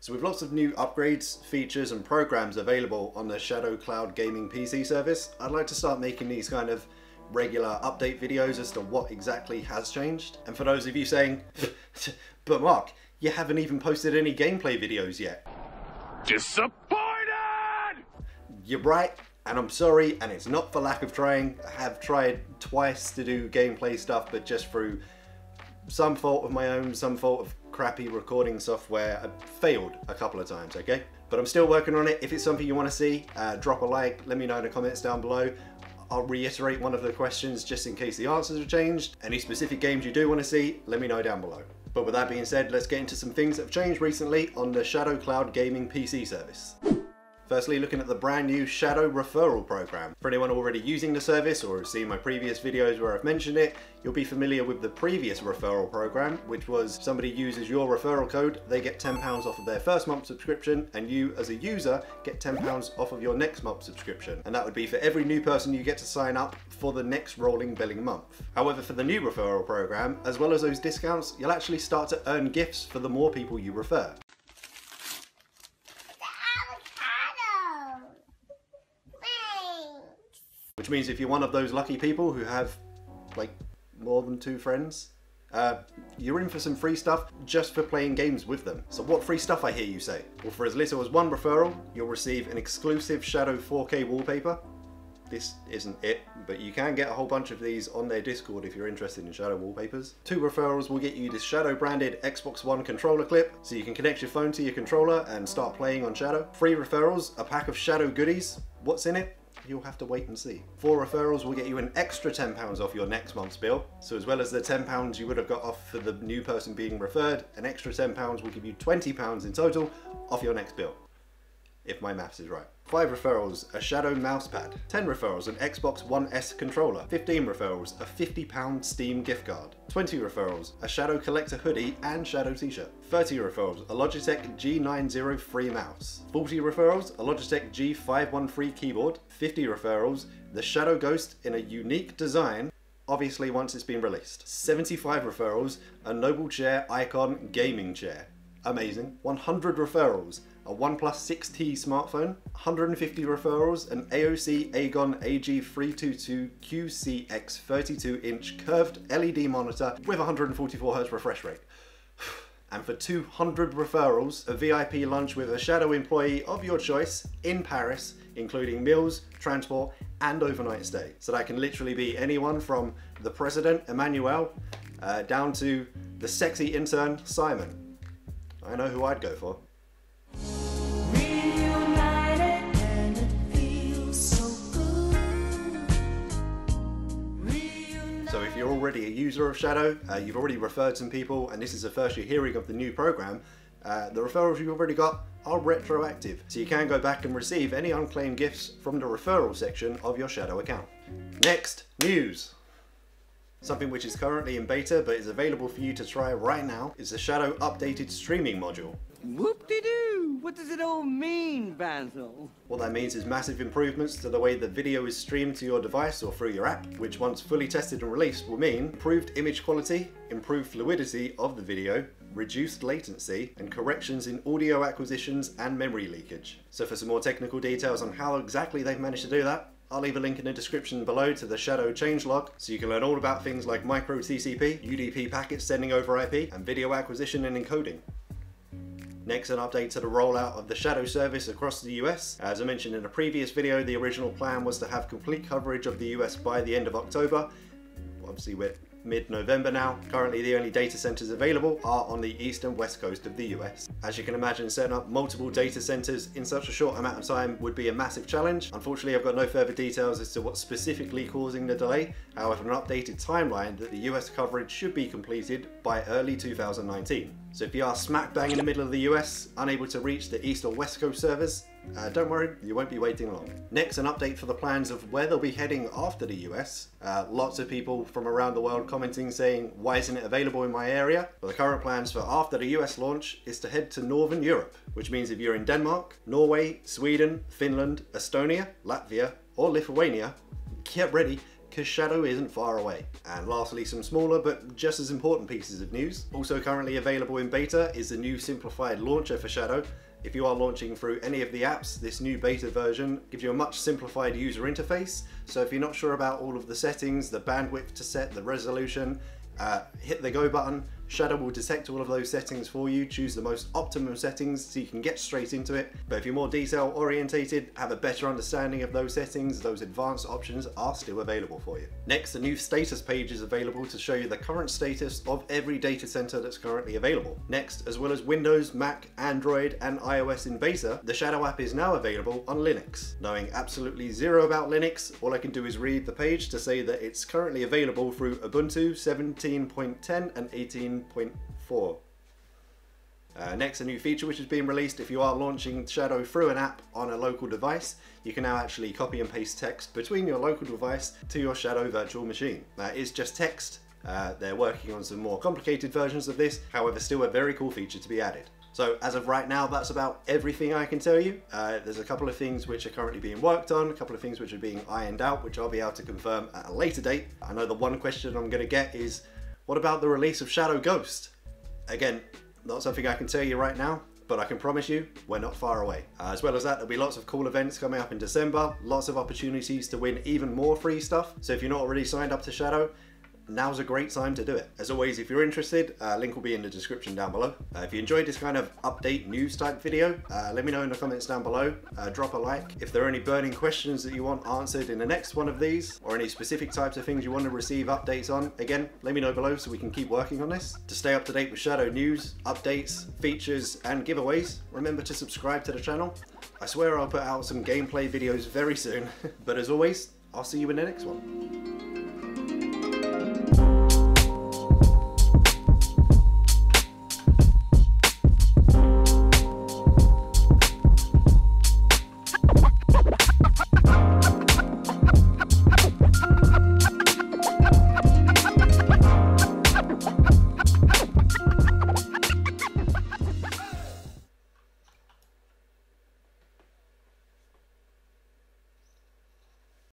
So with lots of new upgrades, features and programs available on the Shadow Cloud Gaming PC service, I'd like to start making these kind of regular update videos as to what exactly has changed. And for those of you saying, but Mark, you haven't even posted any gameplay videos yet. Disappointed! You're right, and I'm sorry, and it's not for lack of trying. I have tried twice to do gameplay stuff, but just through some fault of my own, some fault of crappy recording software. I failed a couple of times, okay? But I'm still working on it. If it's something you want to see, drop a like, let me know in the comments down below. I'll reiterate one of the questions just in case the answers have changed. Any specific games you do want to see, let me know down below. But with that being said, let's get into some things that have changed recently on the Shadow Cloud Gaming PC service. Firstly, looking at the brand new Shadow referral program. For anyone already using the service or has seen my previous videos where I've mentioned it, you'll be familiar with the previous referral program, which was somebody uses your referral code, they get £10 off of their first month subscription, and you as a user get £10 off of your next month subscription. And that would be for every new person you get to sign up for the next rolling billing month. However, for the new referral program, as well as those discounts, you'll actually start to earn gifts for the more people you refer. Which means if you're one of those lucky people who have like more than 2 friends, you're in for some free stuff just for playing games with them. So what free stuff, I hear you say? Well, for as little as 1 referral, you'll receive an exclusive Shadow 4K wallpaper. This isn't it, but you can get a whole bunch of these on their Discord if you're interested in Shadow wallpapers. 2 referrals will get you this Shadow branded Xbox One controller clip, so you can connect your phone to your controller and start playing on Shadow. 3 referrals, a pack of Shadow goodies. What's in it? You'll have to wait and see. 4 referrals will get you an extra £10 off your next month's bill. So as well as the £10 you would have got off for the new person being referred, an extra £10 will give you £20 in total off your next bill. If my maths is right. 5 referrals, a Shadow mousepad. 10 referrals, an Xbox One S controller. 15 referrals, a £50 Steam gift card. 20 referrals, a Shadow collector hoodie and Shadow t-shirt. 30 referrals, a Logitech G903 mouse. 40 referrals, a Logitech G513 keyboard. 50 referrals, the Shadow Ghost in a unique design, obviously once it's been released. 75 referrals, a Noble Chair Icon gaming chair. Amazing. 100 referrals, a OnePlus 6T smartphone. 150 referrals, an AOC Agon AG322 QCX 32-inch curved LED monitor with 144Hz refresh rate. And for 200 referrals, a VIP lunch with a Shadow employee of your choice in Paris, including meals, transport, and overnight stay. So that can literally be anyone from the President, Emmanuel, down to the sexy intern, Simon. I know who I'd go for. So if you're already a user of Shadow, you've already referred some people, and this is the first you're hearing of the new program, the referrals you've already got are retroactive. So you can go back and receive any unclaimed gifts from the referral section of your Shadow account. Next, news. Something which is currently in beta but is available for you to try right now is the Shadow updated streaming module. Whoop-de-doo! What does it all mean, Basil? What that means is massive improvements to the way the video is streamed to your device or through your app, which once fully tested and released will mean improved image quality, improved fluidity of the video, reduced latency, and corrections in audio acquisitions and memory leakage. So for some more technical details on how exactly they've managed to do that, I'll leave a link in the description below to the Shadow changelog so you can learn all about things like micro TCP, UDP packets sending over IP, and video acquisition and encoding. Next, an update to the rollout of the Shadow service across the US. As I mentioned in a previous video, the original plan was to have complete coverage of the US by the end of October. Obviously we're mid-November now. Currently the only data centers available are on the east and west coast of the US. As you can imagine, setting up multiple data centers in such a short amount of time would be a massive challenge. Unfortunately, I've got no further details as to what's specifically causing the delay. However, an updated timeline that the US coverage should be completed by early 2019. So if you are smack bang in the middle of the US, unable to reach the east or west coast servers, don't worry, you won't be waiting long. Next, an update for the plans of where they'll be heading after the US. Lots of people from around the world commenting saying, why isn't it available in my area? Well, the current plans for after the US launch is to head to Northern Europe, which means if you're in Denmark, Norway, Sweden, Finland, Estonia, Latvia, or Lithuania, get ready, because Shadow isn't far away. And lastly, some smaller but just as important pieces of news. Also currently available in beta is the new simplified launcher for Shadow. If you are launching through any of the apps, this new beta version gives you a much simplified user interface. So if you're not sure about all of the settings, the bandwidth to set, the resolution, hit the go button. Shadow will detect all of those settings for you, choose the most optimum settings so you can get straight into it. But if you're more detail orientated, have a better understanding of those settings, those advanced options are still available for you. Next, a new status page is available to show you the current status of every data center that's currently available. Next, as well as Windows, Mac, Android, and iOS in beta, the Shadow app is now available on Linux. Knowing absolutely zero about Linux, all I can do is read the page to say that it's currently available through Ubuntu 17.10 and 18.4. Next, a new feature which is being released. If you are launching Shadow through an app on a local device, you can now actually copy and paste text between your local device to your Shadow virtual machine. That is just text. They're working on some more complicated versions of this, however still a very cool feature to be added. So as of right now, that's about everything I can tell you. There's a couple of things which are currently being worked on, a couple of things which are being ironed out, which I'll be able to confirm at a later date. I know the one question I'm going to get is, what about the release of Shadow Ghost? Again, not something I can tell you right now, but I can promise you we're not far away. As well as that, there'll be lots of cool events coming up in December, lots of opportunities to win even more free stuff. So if you're not already signed up to Shadow, now's a great time to do it. As always, if you're interested, link will be in the description down below. If you enjoyed this kind of update news type video, let me know in the comments down below. Drop a like. If there are any burning questions that you want answered in the next one of these, or any specific types of things you want to receive updates on, again, let me know below so we can keep working on this. To stay up to date with Shadow news, updates, features, and giveaways, remember to subscribe to the channel. I swear I'll put out some gameplay videos very soon, but as always, I'll see you in the next one.